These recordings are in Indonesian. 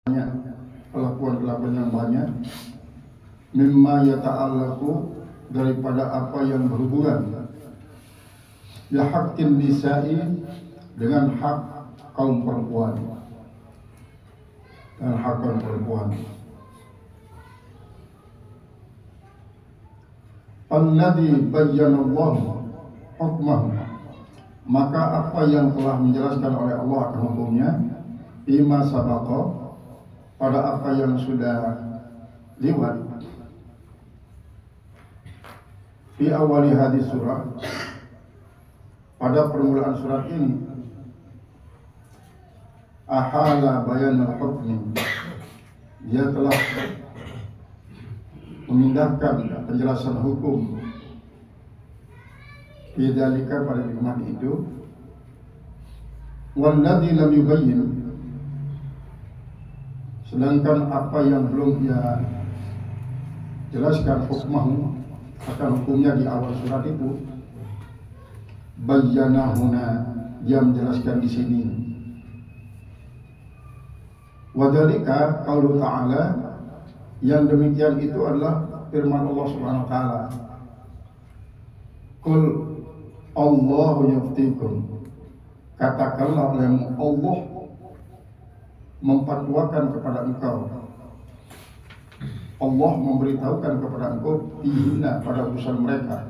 banyak kelakuan-kelakuan yang banyak mimma yata'allaqu daripada apa yang berhubungan ya haqqin nisa'i dengan hak kaum perempuan dan hak kaum perempuan alladzi bayyanallahu hukmahu, maka apa yang telah menjelaskan oleh Allah akan hukumnya bima sabaqa, pada apa yang sudah lewat di awali hadis surah, pada permulaan surat ini. Ahala bayanul hukmi, dia telah memindahkan penjelasan hukum bidzalika pada nikmat itu. Walladzi lam yubayyin, sedangkan apa yang belum dia jelaskan hukmahu akan hukumnya di awal surat itu, bayyanahuna, dia menjelaskan di sini. Wadzalika qaulu ta'ala, yang demikian itu adalah firman Allah Subhanahu wa taala. Qul Allahu yuftikum, katakanlah olehmu Allah memfatwakan kepada engkau, Allah memberitahukan kepada engkau bihina, pada urusan mereka.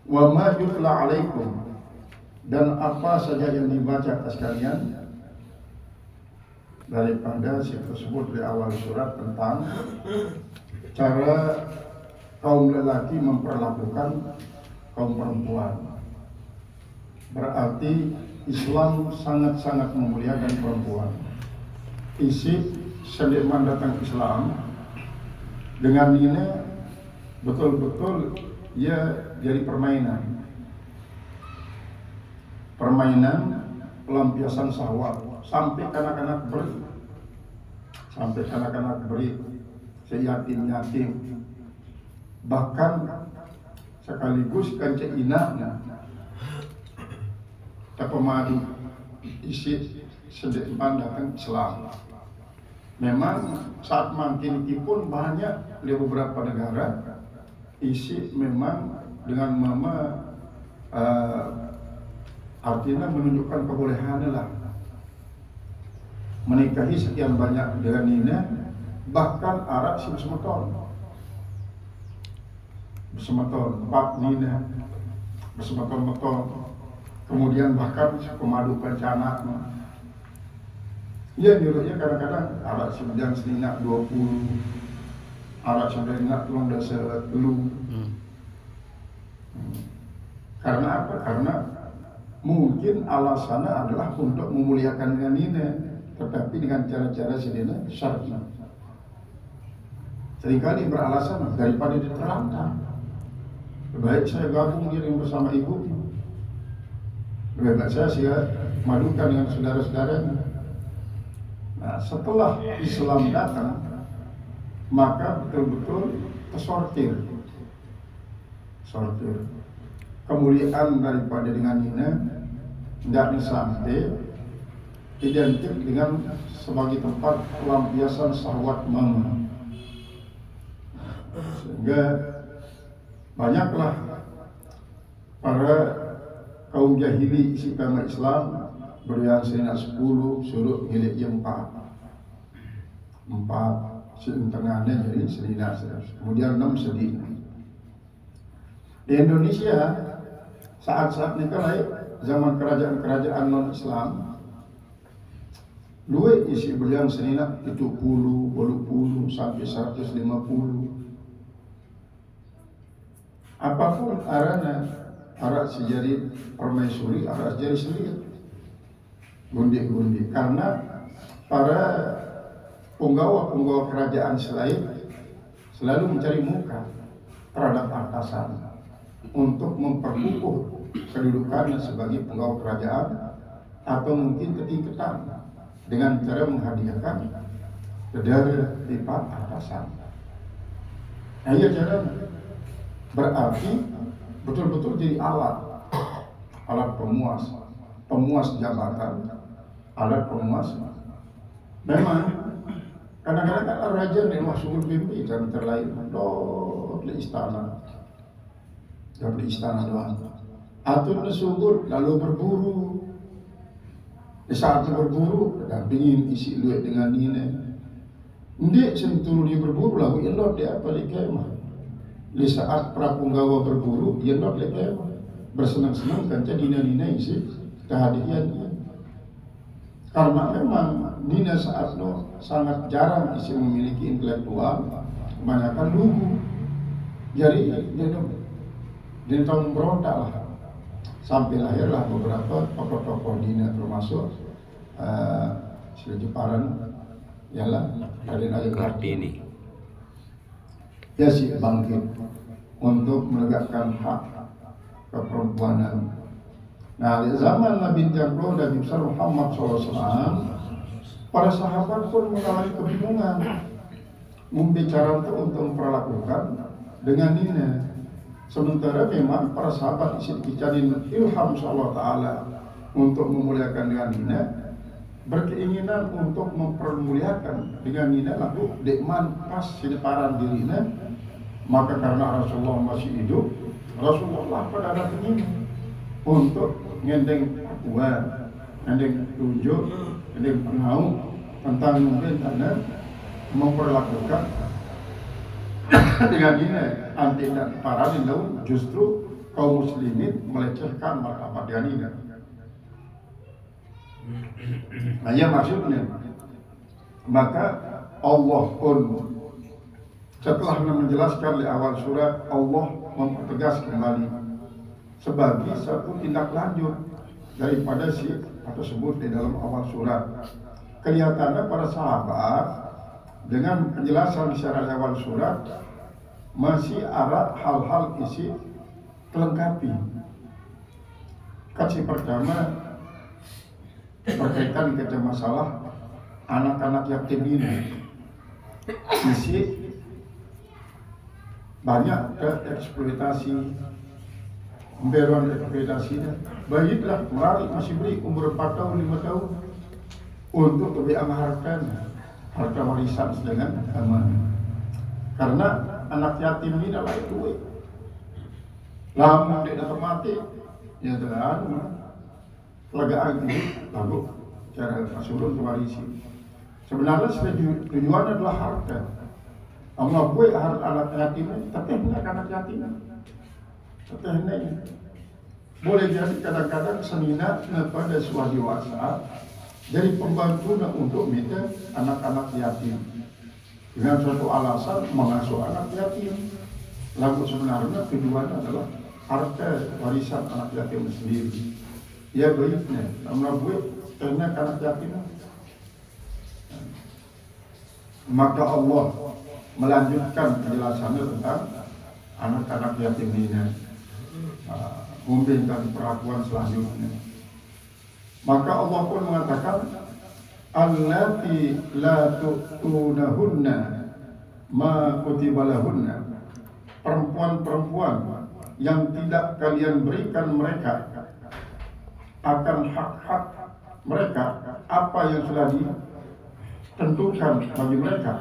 Wa ma yutla alaikum, dan apa saja yang dibaca atas kalian daripada tersebut di awal surat tentang cara kaum lelaki memperlakukan kaum perempuan. Berarti Islam sangat-sangat memuliakan perempuan. Isi sedeman datang Islam dengan ini betul-betul ia jadi permainan pelampiasan syahwat sampai kanak-kanak beri, seyatim-yatim, bahkan sekaligus kancing inaknya pemadu isi sedeman datang Islam. Memang saat makin pun banyak di beberapa negara isi memang dengan artinya menunjukkan kebolehan lah menikahi sekian banyak dengan ini, bahkan arak si bersemeton 4 nina bersemeton, kemudian bahkan pemadu kencana. Ya nyuruhnya kadang-kadang alat sembilan selingat 20, alat selingat tulung dasar dulu. Karena apa? Karena mungkin alasannya adalah untuk memuliakan dengan ini, tetapi dengan cara-cara sedina syar'i. Seringkali beralasan daripada diterlantar, baik saya gabung diri bersama ibu, lebih baik saya madukan dengan saudara-saudaranya. Nah, setelah Islam datang, maka betul-betul tersortir kemuliaan daripada dengan ini tidak sampai identik dengan sebagai tempat pelampiasan syahwat mama. Sehingga banyaklah para kaum jahili isi agama Islam beriang selingat 10 suruh milik yang 4 setengahnya jadi selingat, kemudian 6 sedih. Di Indonesia saat-saat ini kan zaman kerajaan-kerajaan non Islam, dua isi beriang selingat 70, 80 sampai 150. Apapun arana, arak sejari permaisuri, arak sejari sendiri gundi-gundi, karena para penggawa kerajaan selalu mencari muka terhadap atasan untuk memperkukuh kedudukannya sebagai penggawa kerajaan, atau mungkin ketingkatan dengan cara menghadiahkan saudara lipat atasan. Nah, iya cara berarti betul-betul jadi alat pemuas jabatan, alat pemuas Memang kadang-kadang kan raja nih masuk mimpi dan terlain di istana, di istana doang. Atun subur lalu berburu. Di saat berburu, dampingin isi duit dengan ini. Dia sentuh dia berburu lalu elok dia apa di kemah. Di saat prapunggawa berburu, dia elok di kemah. Bersenang-senang kan dina-dina isi kehadiran. Karena memang Nina saat itu sangat jarang isi memiliki intelektual, kebanyakan lugu. Jadi dia tahu memberontak lah. Sampai lahirlah beberapa tokoh-tokoh Nina termasuk Sri Jeparan, ialah Raden Ajeng Kartini. Dia sih bangkit untuk menegakkan hak keperempuanan. Nah, di zaman Nabi Jabro dan Besar Muhammad SAW, para sahabat pun mengalami kebingungan membicara untuk memperlakukan dengan Nina. Sementara memang para sahabat dicari ilham Allah Ta'ala untuk memuliakan dengan Nina, berkeinginan untuk mempermuliakan dengan Nina, lalu dekman pas sedeparan dirinya. Maka karena Rasulullah masih hidup, Rasulullah pada datang ini untuk ngendeng fatwa, ngendeng tunjuk, ngendeng pengau tentang mungkin karena memperlakukan dengan ini anti dan para lalu justru kaum muslimin melecehkan martabat dengan ini. Hanya maksudnya, maka Allah pun setelah menjelaskan di awal surat, Allah mempertegas kembali sebagai satu tindak lanjut daripada si tersebut di dalam awal surat. Kelihatannya para sahabat dengan penjelasan secara awal surat masih ada hal-hal isi kelengkapi. Kasih pertama berkaitan dengan masalah anak-anak yatim ini, isi banyak eksploitasi, pemberuan eksploitasinya. Baiklah, melalui masih beri umur 4 tahun, 5 tahun untuk lebih amankan harta warisan dengan aman. Karena anak yatim ini adalah duit. Lama dia datang mati, ya dengan kelegaan ini lalu cara asurun kewarisi. Sebenarnya tujuan adalah harta. Allah buat harta anak yatim, tapi tidak anak yatim. Boleh jadi kadang-kadang senina pada suatu dewasa jadi pembantu untuk minta anak-anak yatim dengan suatu alasan mengasuh anak yatim. Lalu sebenarnya tujuannya adalah harta warisan anak yatim sendiri. Ya baiknya, Allah buat karena anak yatim. Maka Allah melanjutkan penjelasannya tentang anak-anak yatim ini. Memberikan perlakuan selanjutnya. Maka Allah pun mengatakan allati la tu'tunahunna ma kutiba lahunna, perempuan-perempuan yang tidak kalian berikan mereka akan hak-hak mereka apa yang sudah ditentukan bagi mereka.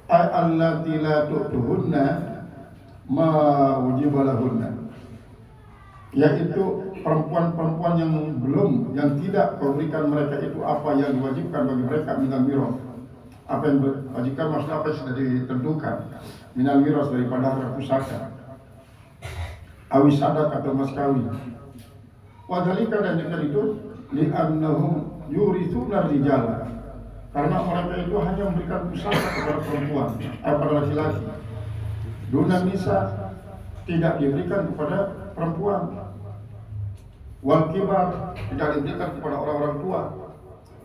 Allati la tu'tuhunna ma wujiba lahunna, yaitu perempuan-perempuan yang tidak memberikan mereka itu apa yang diwajibkan bagi mereka minal miras. Apa yang diwajibkan maksudnya apa yang sudah ditentukan minal miras daripada harta pusaka, awis sadak atau mas kawin. Wadhalika dan dengan itu li'annahum yurithuna rijala, karena mereka itu hanya memberikan pusaka kepada perempuan, kepada laki-laki. Duna nisa, tidak diberikan kepada perempuan. Wal kibar, tidak diberikan kepada orang-orang tua.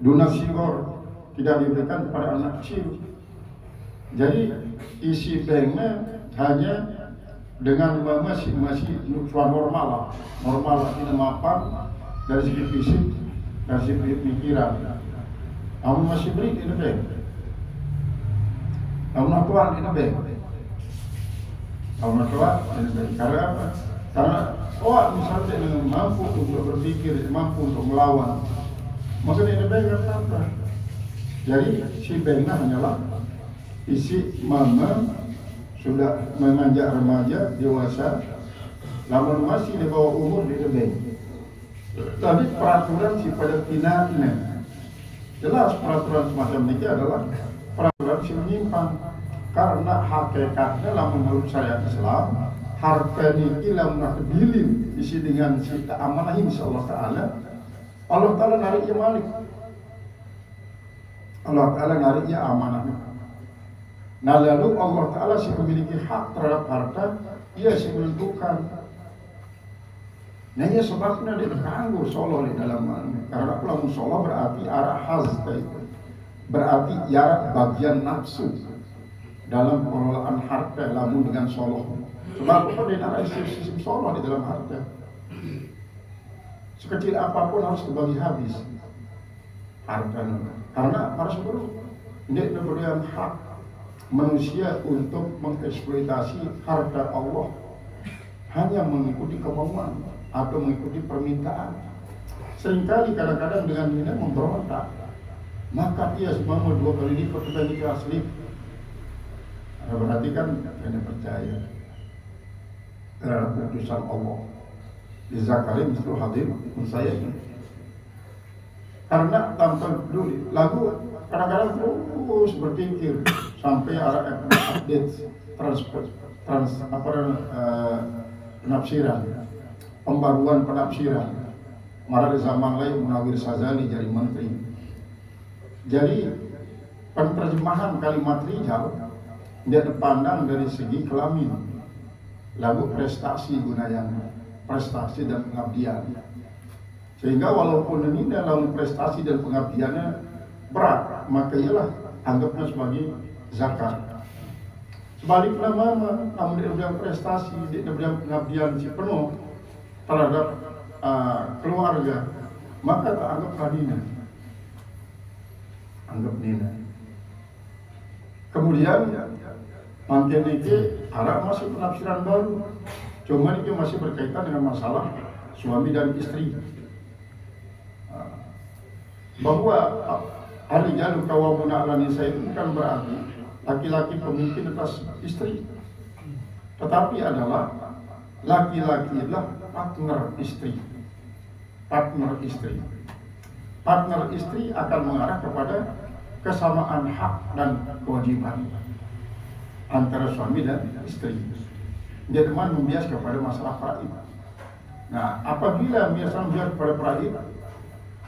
Duna sigor, tidak diberikan kepada anak kecil. Jadi isi banknya hanya dengan masih normal tidak mapan dari segi fisik, dari segi pikiran. Kamu masih beri ini bank. Kamu natural ini bank. Kamu natural ini bank. Karena apa? Karena misalnya mampu untuk berpikir, mampu untuk melawan, maka dia baik apa? Jadi si Bena hanyalah isi mama sudah menganjak remaja, dewasa, namun masih di bawah umur di lebih. Tapi peraturan si pada tinaknya, jelas peraturan semacam ini adalah peraturan si menyimpang. Karena hakikatnya lamun menurut syariat Islam, harta niki lamun kebilin isi dengan si amanah insyaallah taala, Allah taala nariknya malik. Allah taala nariknya amanah. Nah lalu Allah taala si memiliki hak terhadap harta, ia si menentukan. Nah ya sebabnya dia kanggo solo di dalam karena lamun solo berarti arah hazta itu, berarti ya bagian nafsu dalam pengelolaan harta lamun dengan solo. Sebab apa dia ada sistem solo di dalam harta. Sekecil apapun harus dibagi habis hartanya. Karena para saudara, dia diberikan hak manusia untuk mengeksploitasi harta Allah hanya mengikuti kemauan atau mengikuti permintaan. Seringkali kadang-kadang dengan ini memberontak, maka dia semua dua kali lipat dibanding asli. Berarti kan hanya percaya terhadap putusan Allah. Di Zakaria itu hadir saya ini. Karena tanpa peduli lagu kadang-kadang terus berpikir sampai arah update penafsiran, pembaruan penafsiran. Malah di zaman lain Munawir Sazali jadi menteri. Jadi penerjemahan kalimat rijal dia dipandang dari segi kelamin, lalu prestasi gunanya, prestasi dan pengabdian. Sehingga walaupun ini dalam prestasi dan pengabdiannya berat, maka ialah anggapnya sebagai zakat. Sebaliknya mama, namun dia berikan prestasi, dia berikan pengabdian si penuh terhadap keluarga, maka tak anggap kadina, anggap nina. Kemudian mantan ini ada masih penafsiran baru, cuma itu masih berkaitan dengan masalah suami dan istri. Bahwa ar-rijalu qawwamuna 'alan nisa itu bukan berarti laki-laki pemimpin atas istri, tetapi adalah laki-laki adalah partner istri. Partner istri. Partner istri akan mengarah kepada kesamaan hak dan kewajiban antara suami dan istri. Dia teman membias kepada masalah praid. Nah, apabila biasa membias kepada praid,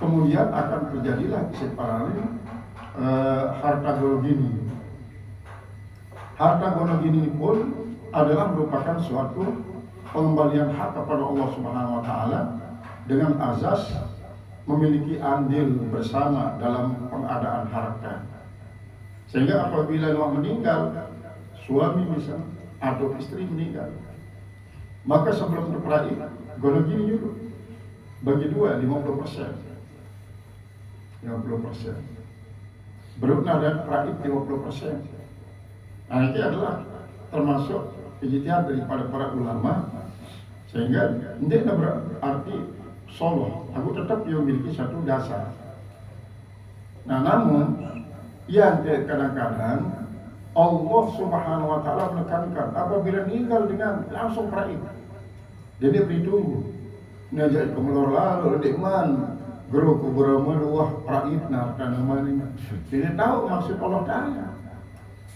kemudian akan terjadilah separasi harta gonogini. Harta gonogini pun adalah merupakan suatu pengembalian hak kepada Allah Subhanahu wa taala dengan azas memiliki andil bersama dalam pengadaan harta. Sehingga apabila orang meninggal, suami misal atau istri meninggal, maka sebelum berpraid gonogini dulu bagi dua 50%. 50%. Berukna dan praid 50%. Nah ini adalah termasuk ijtihad daripada para ulama, sehingga tidak berarti solo. Aku tetap memiliki satu dasar. Nah namun yang kadang-kadang Allah Subhanahu wa taala menekankan apabila meninggal dengan langsung praid. Jadi beri tunggu. Ngajak kemelor lalu dekman guru kuburama luah praid dan namanya. Tidak tahu maksud Allah Ta'ala.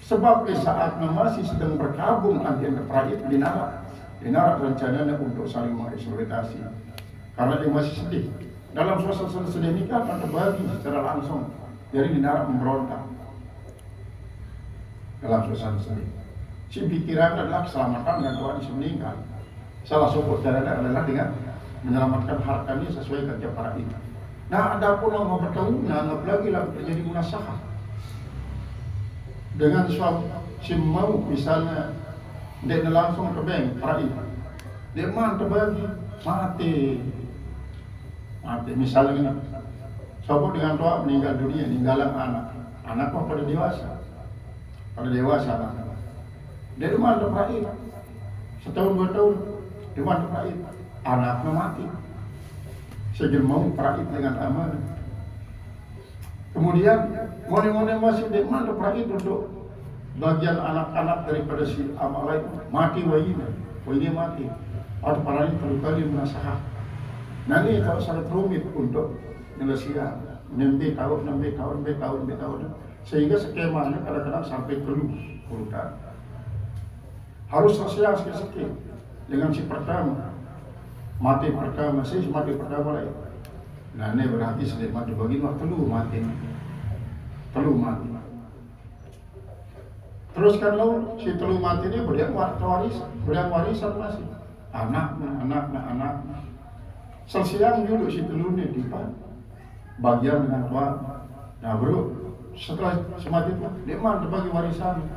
Sebab di saat masih sedang berkabung antara praid dinarak rencananya untuk saling mengeksploitasi. Karena dia masih sedih. Dalam suasana sedih nikah akan terbagi secara langsung. Jadi dinarak memberontak. Dalam suasana sedih. Si pikiran adalah keselamatan dan Tuhan isi meninggal. Salah satu caranya adalah dengan menyelamatkan hartanya sesuai kerja praid. Nah, ada pun orang bertahunan, apalagi lah terjadi munasahah dengan suatu si mau misalnya dia langsung ke bank praid, dia terbagi mati misalnya ini, sopo dengan tua meninggal dunia, ninggalan anak kok pada dewasa anak, dia ke praid, setahun 2 tahun dia ke praid, anaknya mati. Saya mau praid dengan amanah. Kemudian ngone-ngone masih di mana pergi duduk bagian anak-anak daripada si Amalek mati wajib mati atau parahnya perlu kali menasahah. Nah ini kalau sangat rumit untuk menyelesaikan nembe tahun sehingga skemanya kadang-kadang sampai terus urutan harus selesai sedikit dengan si pertama mati pertama lagi. Nah ini berarti sedikit mati bagi waktu telu mati. Terus kan lo si telu mati ini beriang warisan masih anak. Selesai dulu si telu ini dipan bagian dengan tua. Nah bro setelah semati itu dia mana bagi warisan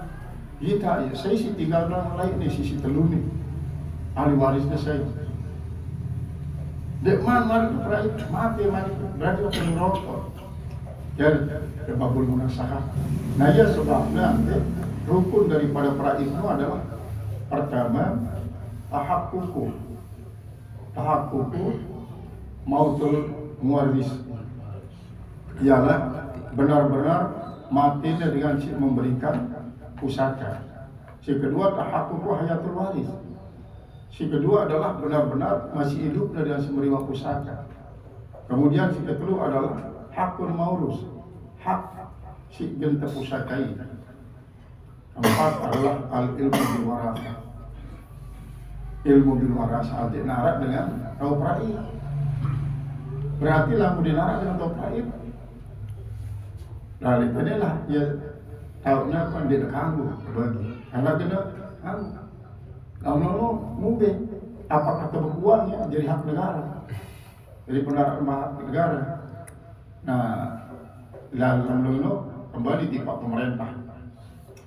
kita ya saya si tinggal orang lain nih si telu nih ahli warisnya saya. Dek mana mati berarti akan merokok. Jadi babul munasahah. Nah ya sebabnya rukun daripada praib itu adalah pertama tahakkuku mautul muwaris. Ialah benar-benar matinya dengan memberikan pusaka. Si kedua tahakkuku hayatul waris. Si kedua adalah benar-benar masih hidup dengan menerima pusaka. Kemudian si kedua adalah hakul maurus, hak si benda pusakai. Keempat adalah al-ilmu bil warasah. Ilmu bil warasah dinarak dengan tahu praib. Berarti lamu dinarak dengan tahu praib. Lalu inilah ya tahunya kan dia kanggu bagi. Karena dia kanggu. Kalau mungkin apa kata berbuangnya jadi hak negara, jadi hak negara. Nah, lalu kembali di pemerintah.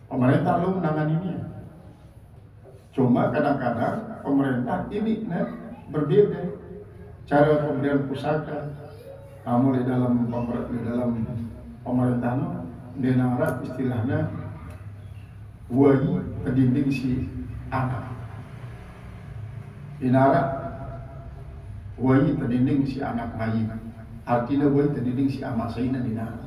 Pemerintah lo menanganinya. Cuma kadang-kadang pemerintah ini berbeda cara pemberian pusaka. Mulai dalam pemerintahan denara istilahnya wajib kedinding si anak. Dinara wajib terdinding si anak bayi. Artinya wajib terdinding si amak saina dinara.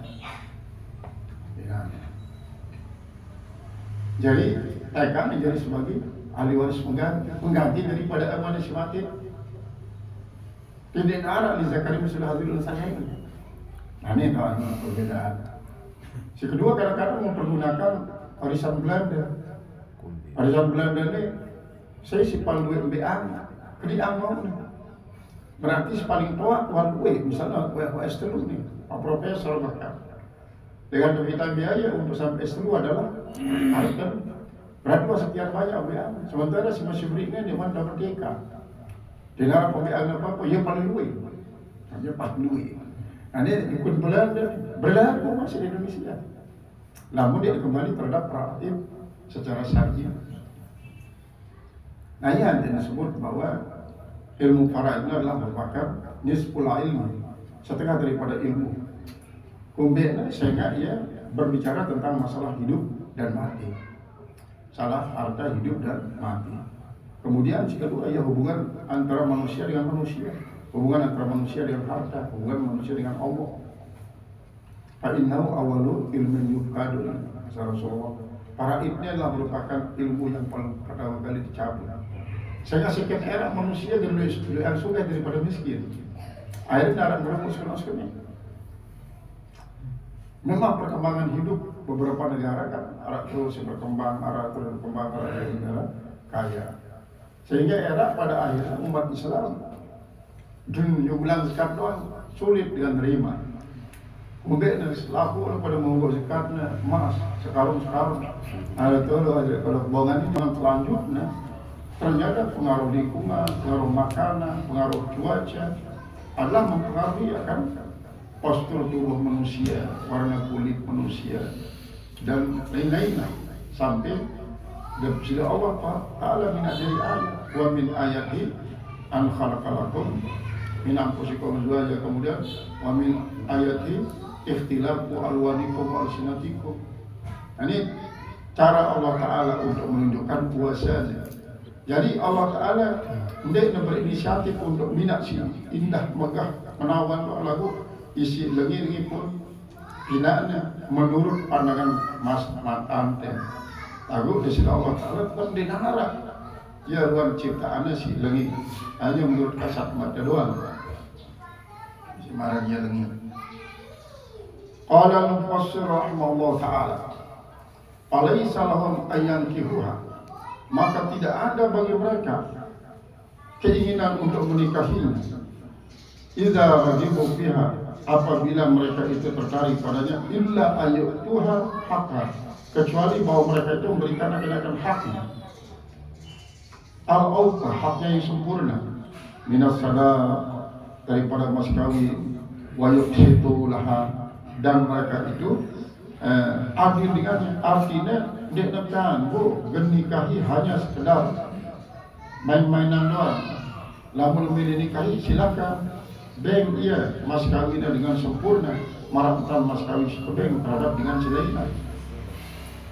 Jadi TK menjadi sebagai ahli waris pengganti daripada amanah si mati. Tidak dinara li zakarim sudah hadirun saya ini. Nah ini perbedaan. Si kedua kadang-kadang mempergunakan warisan Belanda. Warisan Belanda ini saya si paling MBA kediang berarti paling tua tuan misalnya S3 nih Pak Profesor bahkan dengan kita biaya untuk sampai S3 adalah harga berarti sekian banyak MBA. Sementara si masih beriknya di mana merdeka dilarang pembiayaan apa ya paling luwe hanya 4 nah ini ikut berlaku masih di Indonesia namun dia kembali terhadap praktik secara syar'i. Nah ini yang disebut bahwa ilmu faraid adalah merupakan nisful ilmu, setengah daripada ilmu. Kemudian sehingga ia berbicara tentang masalah hidup dan mati, salah harta hidup dan mati. Kemudian si kedua ya hubungan antara manusia dengan manusia, hubungan antara manusia dengan harta, hubungan manusia dengan Allah. Fa'innahu awalu ilmin yufkadu Rasulullah. Faraid ini adalah merupakan ilmu yang paling pertama kali dicabut. Sehingga sekian era manusia dan lebih sudah daripada miskin. Akhirnya darah merumuskan ini. Memang perkembangan hidup beberapa negara kan arah terus berkembang, arah negara kaya. Sehingga era pada akhirnya umat Islam dunia bulan zakat doang sulit dengan terima. Kemudian laku pada mengunggul zakatnya emas sekarung. Ada kalau kebohongan ini dengan selanjutnya ternyata pengaruh lingkungan, pengaruh makanan, pengaruh cuaca adalah mempengaruhi akan postur tubuh manusia, warna kulit manusia dan lain-lain sampai dari Allah Ta'ala min ajri ayat wa min ayati an khalaqalakum min anfusikum azwaja kemudian wa min ayati ikhtilafu alwanikum wa alsinatikum. Ini cara Allah Ta'ala untuk menunjukkan kuasanya. Jadi Allah Ta'ala tidak berinisiatif untuk minat si indah megah menawan lagu isi lengi pun Hinanya menurut pandangan mas matan teh lagu di sini Allah Ta'ala tetap dinara ya luar ciptaannya si lengi hanya menurut kasat mata doang si marahnya lengi. Qala al-mufassir rahimahullah ta'ala alaysa lahum ayyankihuha, maka tidak ada bagi mereka keinginan untuk menikahinya idza rajibu fiha, apabila mereka itu tertarik padanya, illa ayyutuha haqqa, kecuali bahwa mereka itu memberikan akan haknya, al-awfa, haknya yang sempurna, minas sadaq, daripada mas kawin, wa yuqsitu laha, dan mereka itu adil dengannya. Artinya dia nekan bu nikahi hanya sekedar main-mainan doang, lamun milih nikahi silakan. Beng iya mas kawinnya dengan sempurna, marahkan mas kawin sebeng terhadap dengan si lainnya.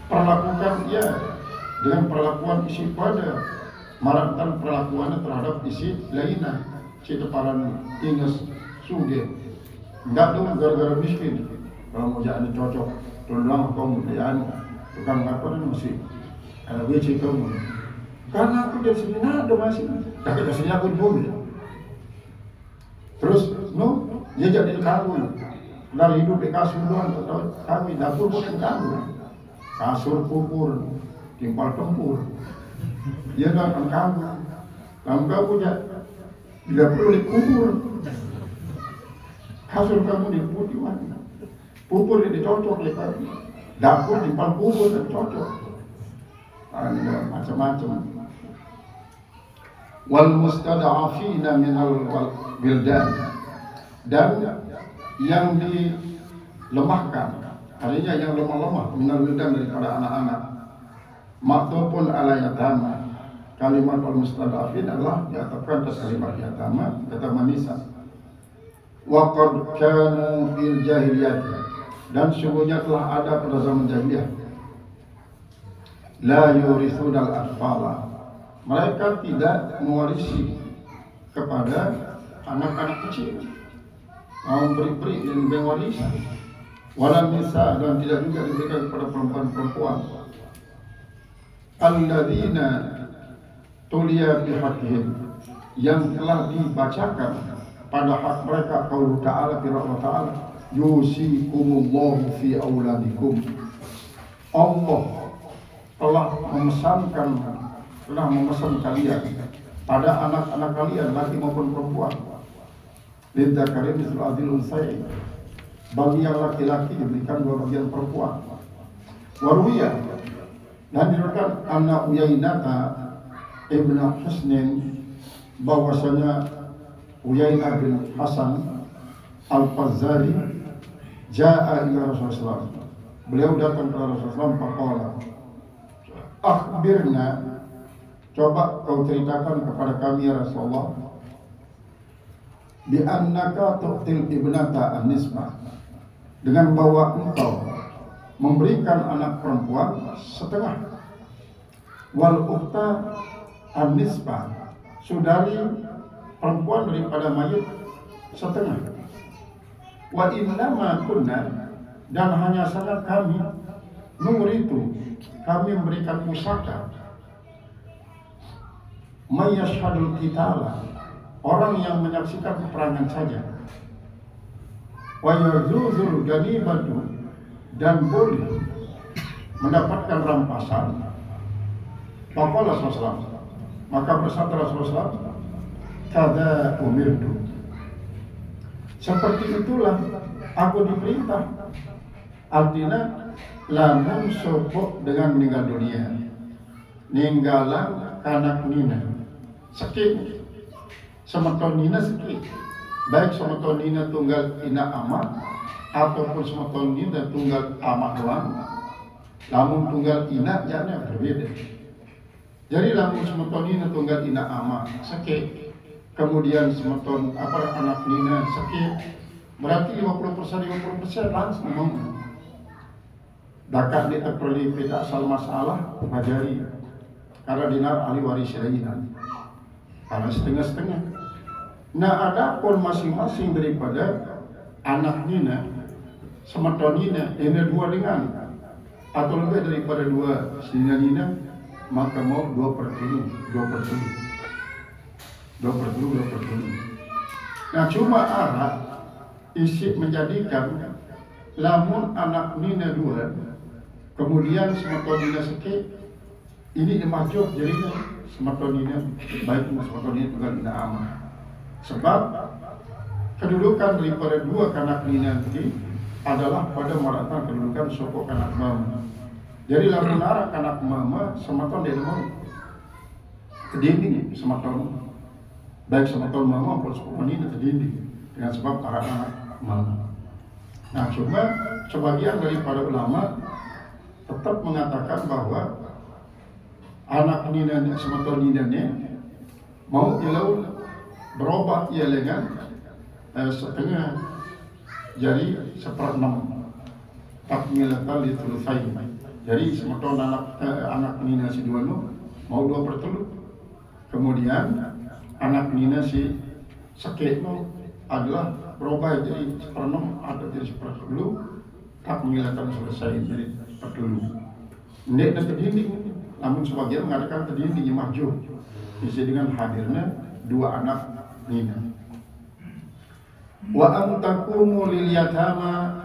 Perlakukan ia dengan perlakuan isi pada, marahkan perlakuannya terhadap isi lainnya. Si teparan ingas suge, enggak dong gara-gara miskin. Kalau mau jadi cocok, tolong kamu dianu tukang apa masih ada WC kamu. Karena aku dari sini ada masih, tapi biasanya aku di bumi. Terus, no, dia jadi kawin. Dari hidup di kasur doang, kawin dapur pun yang kawin. Kasur pupur, timpal tempur. Dia kan kawin. Kamu punya, tidak perlu dikubur. Kasur kamu diputih mana? Pupur dicocok lepas. Dapur timpal pupur dan cocok. Ada macam-macam. Wal mustada'afina minal wildan, dan yang dilemahkan, artinya yang lemah-lemah minal wildan daripada anak-anak, maktubun ala yatama. Kalimat al mustada'afin adalah diatapkan atas kalimat yatama, kata Nisa. Wa qad kanu fil jahiliyah, dan sungguhnya telah ada pada zaman jahiliyah, la yurisuna al-atfala, mereka tidak mewarisi kepada anak-anak kecil, mau peri-peri yang diberi warisan, walam nisa, dan tidak juga diberikan kepada perempuan-perempuan. Alladzina tuliya bihaqihim, yang telah dibacakan pada hak mereka, qaulu ta'ala, firman Allah Ta'ala, yusikumullahu fi auladikum, Allah telah memesan kalian pada anak-anak kalian, laki maupun perempuan. Lidzakari mithlu hadzal unsayyin, bagi yang laki-laki diberikan dua bagian perempuan. Warwiya, dan diriwayatkan anna Uyainata ibn Husnin, bahwasanya Uyainah bin Hasan al-Fazzari jaa ila Rasulullah, beliau datang ke Rasulullah, faqala akhbirna, coba kau ceritakan kepada kami ya Rasulullah, bi annaka tu'til ibnata an-nisbah, dengan bahwa engkau memberikan anak perempuan setengah, wal ukhta an-nisbah, saudari perempuan daripada mayit setengah, wa innama kunna, dan hanya sangat kami nuritu, kami memberikan pusaka, mayyashhadul qitala, orang yang menyaksikan peperangan saja, wa yazuzul ganimatu, dan boleh mendapatkan rampasan. Faqala sallallahu, maka bersabda Rasulullah, kada umirtu, seperti itulah aku diperintah. Artinya lamun sopok dengan meninggal dunia, ninggalan anak nina sakit, semeton nina sakit, baik semeton nina tunggal ina amat ataupun semeton nina tunggal amat doang. Lamun tunggal ina jana berbeda. Jadi lamun semeton nina tunggal ina amat sakit, kemudian semeton anak nina sakit, berarti 50% langsung dakat diakroli peta asal masalah wajari, karena dinar ahli waris lainnya, karena setengah-setengah. Nah, ada pun masing-masing daripada anak nina semetonina, ini dua dengan atau lebih daripada dua nina, maka mau 2/3. Nah cuma arah isi menjadikan lamun anak nina 2, kemudian semetonina sikit, ini dimajuk jadinya semetonina baik semetonina juga tidak aman. Sebab kedudukan daripada 2 kanak nina nanti adalah pada maratan kedudukan sokok kanak mama. Jadi lamun arah kanak mama semeton dia mau terdinding semeton. Baik semeton mama maupun sokok nina terdinding dengan sebab arah anak mama. Nah cuma sebagian daripada ulama tetap mengatakan bahwa anak nina semeton ninanya mau ilau berubah ia dengan setengah jadi 1/6 takmilatan litulusain. Jadi semeton anak nina si 2 mau 2/3, kemudian anak nina si sakit adalah berubah jadi 1/6 atau jadi 1/10, takmilatan selesai jadi 1/10. Ini dan terdinding, namun sebagian mengatakan terdinding mahjub isi dengan hadirnya 2 anak nina. Wa am takunu lil yatama